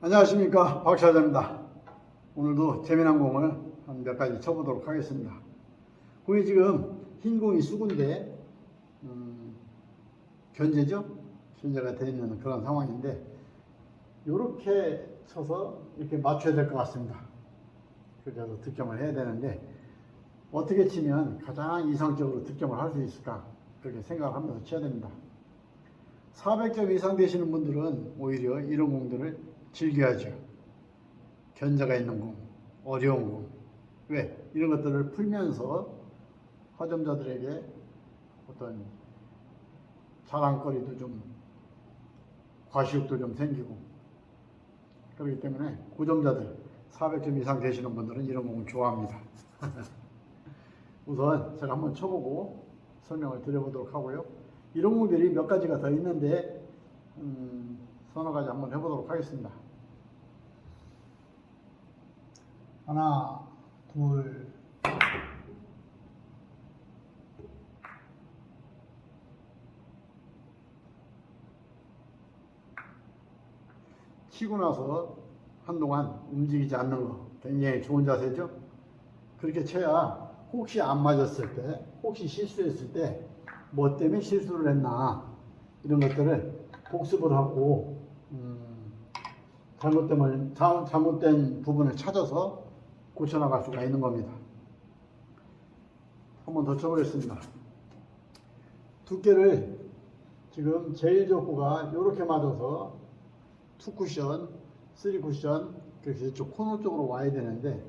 안녕하십니까, 박차자입니다. 오늘도 재미난 공을 한 몇 가지 쳐보도록 하겠습니다. 공이 지금 흰 공이 수구인데 견제죠? 견제가 되어 있는 그런 상황인데 이렇게 쳐서 이렇게 맞춰야 될 것 같습니다. 그래서 득점을 해야 되는데 어떻게 치면 가장 이상적으로 득점을 할 수 있을까, 그렇게 생각하면서 쳐야 됩니다. 400점 이상 되시는 분들은 오히려 이런 공들을 즐겨야죠. 견제가 있는 공, 어려운 공. 왜? 이런 것들을 풀면서 화점자들에게 어떤 자랑거리도 좀, 과시욕도 좀 생기고, 그렇기 때문에 고점자들 400점 이상 되시는 분들은 이런 공을 좋아합니다. 우선 제가 한번 쳐보고 설명을 드려보도록 하고요. 이런 공들이 몇 가지가 더 있는데 서너 가지 한번 해보도록 하겠습니다. 하나, 둘, 치고 나서 한동안 움직이지 않는 거 굉장히 좋은 자세죠. 그렇게 쳐야 혹시 안 맞았을 때, 혹시 실수했을 때 뭐 때문에 실수를 했나, 이런 것들을 복습을 하고 잘못된 부분을 찾아서 고쳐나갈 수가 있는 겁니다. 한번 더 쳐보겠습니다. 두께를 지금 제일 족구가 이렇게 맞아서 2쿠션, 3쿠션, 그래서 이쪽 코너 쪽으로 와야 되는데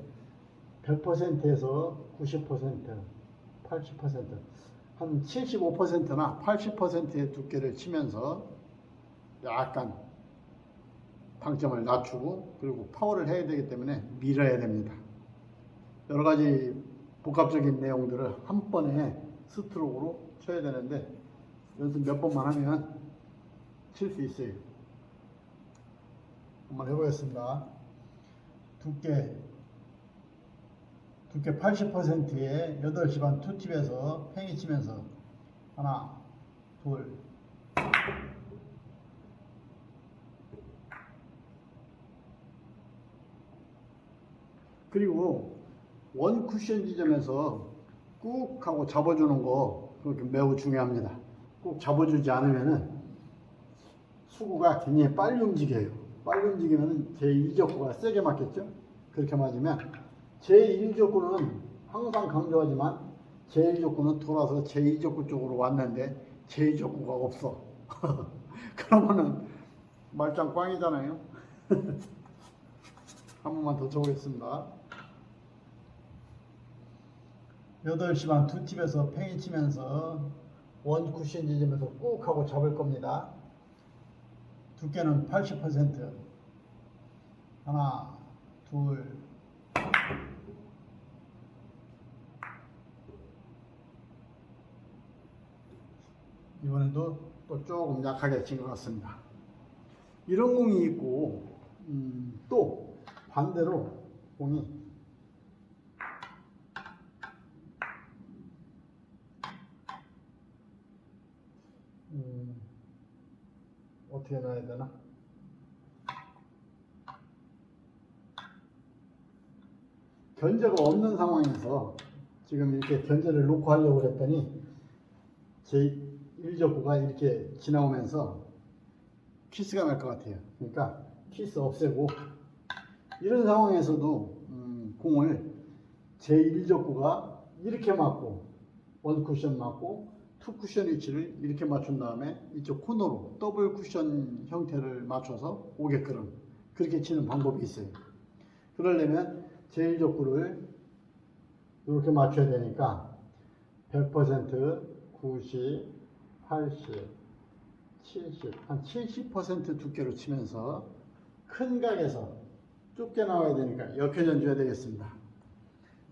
100%에서 90%, 80%, 한 75%나 80%의 두께를 치면서 약간 당점을 낮추고, 그리고 파워를 해야 되기 때문에 밀어야 됩니다. 여러 가지 복합적인 내용들을 한 번에 스트로크로 쳐야 되는데 연습 몇 번만 하면 칠 수 있어요. 한번 해보겠습니다. 두께 80%에 8시 반 투팁에서 팽이 치면서 하나, 둘, 그리고 원 쿠션 지점에서 꾹 하고 잡아주는 거, 그렇게 매우 중요합니다. 꼭 잡아주지 않으면은 수구가 굉장히 빨리 움직여요. 빨리 움직이면 제2족구가 세게 맞겠죠? 그렇게 맞으면 제1족구는 항상 강조하지만 제1족구는 돌아서 제2족구 쪽으로 왔는데 제2족구가 없어. 그러면은 말짱 꽝이잖아요. 한 번만 더 쳐보겠습니다. 8시 반 투팁에서 팽이 치면서 원 쿠션 지점에서 꾹 하고 잡을 겁니다. 두께는 80%. 하나, 둘, 이번에도 또 조금 약하게 친 것 같습니다. 이런 공이 있고 또 반대로 공이 어떻게 놔야 되나? 견제가 없는 상황에서 지금 이렇게 견제를 놓고 하려고 했더니 제 1족구가 이렇게 지나오면서 키스가 날 것 같아요. 그러니까 키스 없애고, 이런 상황에서도 공을 제 1족구가 이렇게 맞고 원 쿠션 맞고 투 쿠션 위치를 이렇게 맞춘 다음에 이쪽 코너로 더블 쿠션 형태를 맞춰서 오게끔 그렇게 치는 방법이 있어요. 그러려면 제 1족구를 이렇게 맞춰야 되니까 100%, 90, 80, 70, 한 70% 두께로 치면서 큰 각에서 좁게 나와야 되니까 역회전 줘야 되겠습니다.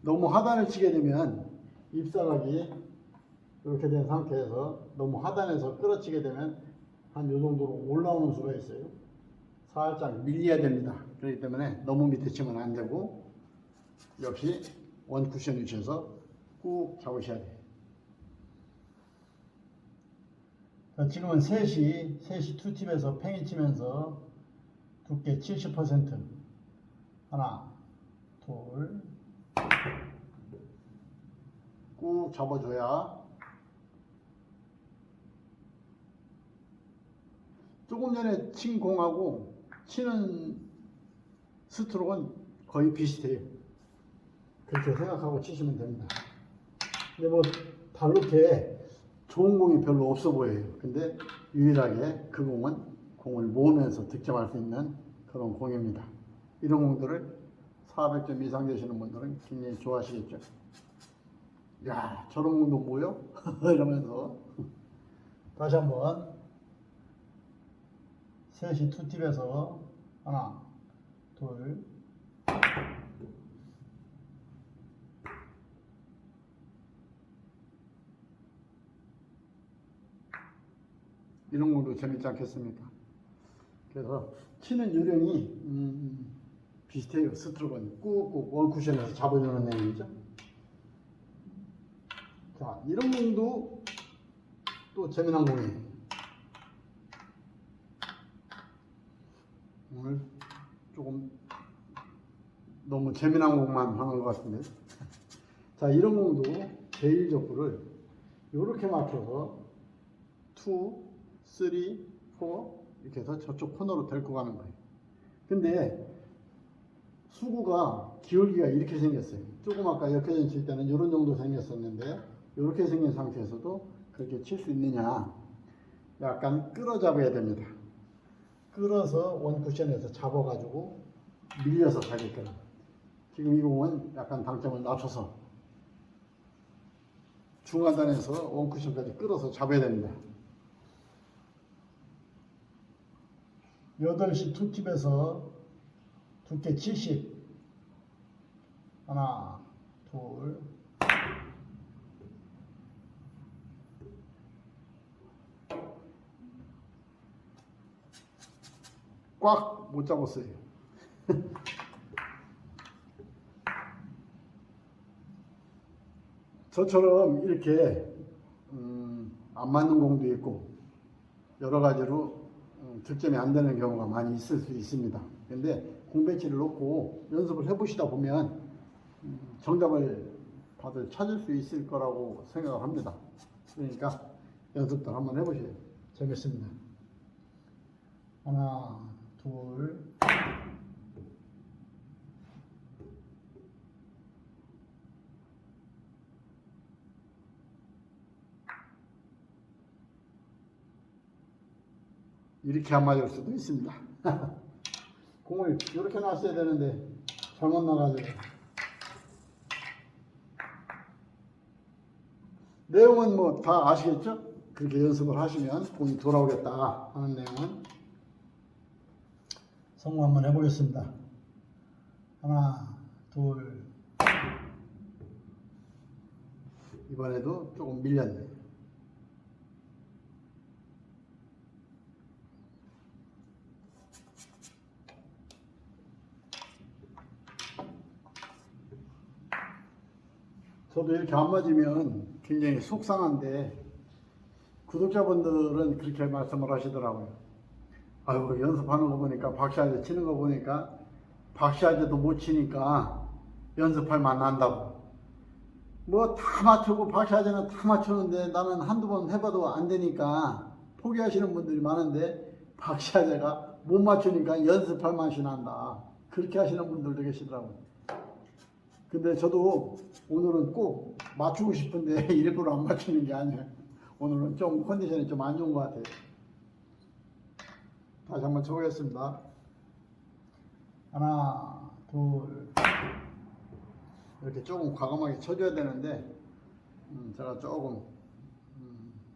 너무 하단을 치게 되면 입사각이 이렇게 된 상태에서 너무 하단에서 끌어치게 되면 한 요 정도로 올라오는 수가 있어요. 살짝 밀려야 됩니다. 그렇기 때문에 너무 밑에 치면 안 되고, 역시 원 쿠션 위치에서 꾹 잡으셔야 돼요. 자, 지금은 3시 투팁에서 팽이 치면서 두께 70%. 하나, 둘, 꾹 잡아줘야. 조금 전에 친 공하고 치는 스트로크는 거의 비슷해요. 그렇게 생각하고 치시면 됩니다. 근데 뭐 다르게 좋은 공이 별로 없어 보여요. 근데 유일하게 그 공은 공을 모으면서 득점할 수 있는 그런 공입니다. 이런 공들을 400점 이상 되시는 분들은 굉장히 좋아하시겠죠. 야, 저런 공도 뭐요? 이러면서 다시 한번 셋이 투팁에서 하나, 둘, 이런 공도 재밌지 않겠습니까? 그래서 치는 요령이 비슷해요. 스트로크는 꾹꾹 원쿠션에서 잡아주는 내용이죠. 자, 이런 공도 또 재미난 공이에요. 오늘 조금 너무 재미난 공만 하는 것 같은데. 자, 이런 공도 제1족구를 이렇게 맞춰서 2, 3, 4 이렇게 해서 저쪽 코너로 데리고 가는 거예요. 근데 수구가 기울기가 이렇게 생겼어요. 조금 아까 역회전 칠 때는 이런 정도 생겼었는데 이렇게 생긴 상태에서도 그렇게 칠 수 있느냐, 약간 끌어 잡아야 됩니다. 끌어서 원쿠션에서 잡아가지고 밀려서 가게끔. 지금 이 공은 약간 당점을 낮춰서 중하단에서 원쿠션까지 끌어서 잡아야 됩니다. 8시 투팁에서 두께 70. 하나, 둘, 꽉 못 잡았어요. 저처럼 이렇게 안 맞는 공도 있고 여러 가지로 득점이 안 되는 경우가 많이 있을 수 있습니다. 근데 공배치를 놓고 연습을 해보시다 보면 정답을 다들 찾을 수 있을 거라고 생각을 합니다. 그러니까 연습들 한번 해보세요. 재밌습니다. 하나, 둘, 이렇게 안 맞을 수도 있습니다. 공을 이렇게 놨어야 되는데 잘못 나가지고. 내용은 뭐 다 아시겠죠? 그렇게 연습을 하시면 공이 돌아오겠다 하는 내용은. 성공 한번 해보겠습니다. 하나, 둘. 이번에도 조금 밀렸네. 저도 이렇게 안 맞으면 굉장히 속상한데 구독자분들은 그렇게 말씀을 하시더라고요. 아유, 연습하는 거 보니까 박시아제 치는 거 보니까 박시아제도 못 치니까 연습할 만 난다고. 뭐 다 맞추고 박시아제는 다 맞추는데 나는 한두 번 해봐도 안 되니까 포기하시는 분들이 많은데 박시아제가 못 맞추니까 연습할 맛이 난다. 그렇게 하시는 분들도 계시더라고요. 근데 저도 오늘은 꼭 맞추고 싶은데 일부러 안 맞추는 게 아니에요. 오늘은 좀 컨디션이 좀 안 좋은 것 같아요. 다시 한번 쳐보겠습니다. 하나, 둘. 이렇게 조금 과감하게 쳐줘야 되는데 제가 조금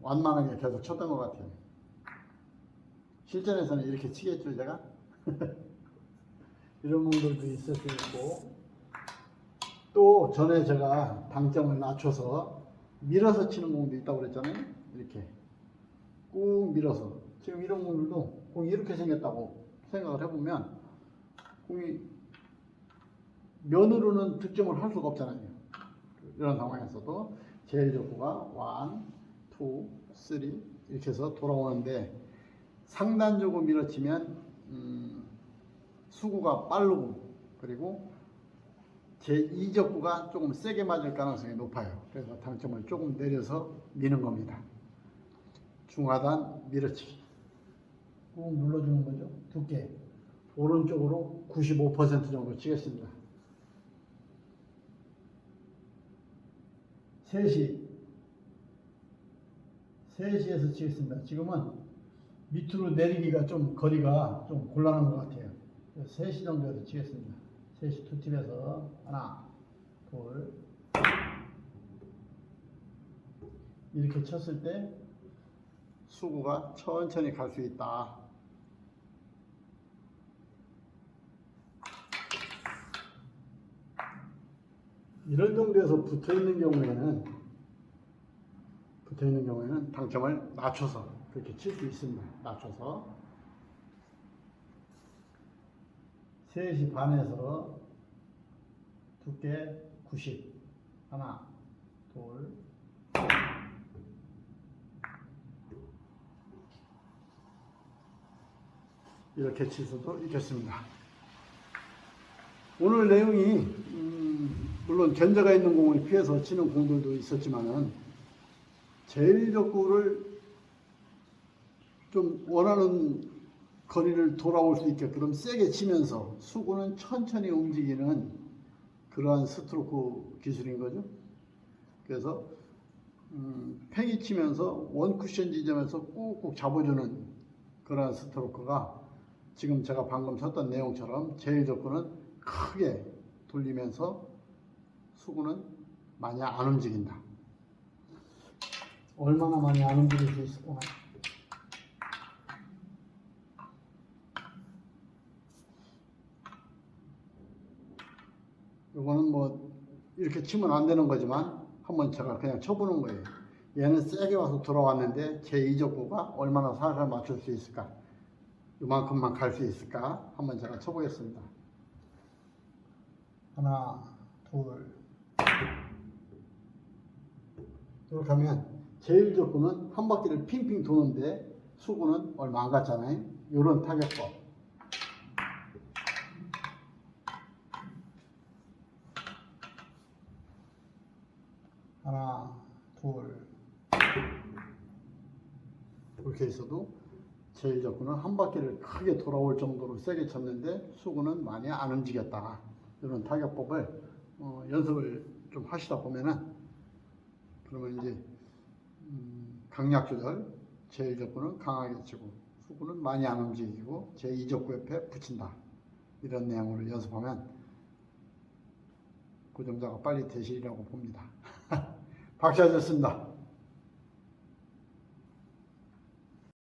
완만하게 계속 쳤던 것 같아요. 실전에서는 이렇게 치겠죠, 제가? 이런 분들도 있을 수 있고, 또 전에 제가 당점을 낮춰서 밀어서 치는 공도 있다고 그랬잖아요. 이렇게 꾹 밀어서. 지금 이런 공들도 공이 이렇게 생겼다고 생각을 해보면 공이 면으로는 득점을 할 수가 없잖아요. 이런 상황에서도 제1족구가 1, 2, 3 이렇게 해서 돌아오는데 상단적으로 밀어치면 수구가 빠르고 그리고 제2적구가 조금 세게 맞을 가능성이 높아요. 그래서 당점을 조금 내려서 미는 겁니다. 중하단 밀어치기. 꾹 눌러주는 거죠. 두께. 오른쪽으로 95% 정도 치겠습니다. 3시에서 치겠습니다. 지금은 밑으로 내리기가 좀 거리가 좀 곤란한 것 같아요. 3시 정도에서 치겠습니다. 3시 투팁에서 하나, 둘 이렇게 쳤을 때 수구가 천천히 갈 수 있다. 이런 정도에서 붙어 있는 경우에는 당점을 낮춰서 그렇게 칠 수 있습니다. 낮춰서 3시 반에서 두께 90 하나 둘 이렇게 칠 수도 있겠습니다. 오늘 내용이 물론 견제가 있는 공을 피해서 치는 공들도 있었지만은 제1적구를 좀 원하는 거리를 돌아올 수 있게끔 세게 치면서 수구는 천천히 움직이는 그러한 스트로크 기술인 거죠. 그래서 팽이 치면서 원 쿠션 지점에서 꾹꾹 잡아주는 그러한 스트로크가 지금 제가 방금 쳤던 내용처럼 제1적구는 크게 돌리면서 수구는 많이 안 움직인다. 얼마나 많이 안 움직일 수 있을까? 이거는 뭐 이렇게 치면 안 되는 거지만 한번 제가 그냥 쳐보는 거예요. 얘는 세게 와서 돌아왔는데 제2적구가 얼마나 살살 맞출 수 있을까? 이만큼만 갈 수 있을까? 한번 제가 쳐보겠습니다. 하나, 둘. 이렇게 하면 제1적구는 한 바퀴를 핑핑 도는데 수구는 얼마 안 갔잖아요. 이런 타격법. 하나, 둘. 이렇게 있어도 제1적구는 한 바퀴를 크게 돌아올 정도로 세게 쳤는데 수구는 많이 안 움직였다. 이런 타격법을 연습을 좀 하시다 보면은 그러면 이제 강약 조절, 제1적구는 강하게 치고 수구는 많이 안 움직이고 제2적구 옆에 붙인다. 이런 내용으로 연습하면 고정자가 빨리 되시리라고 봅니다. 박수 하셨습니다.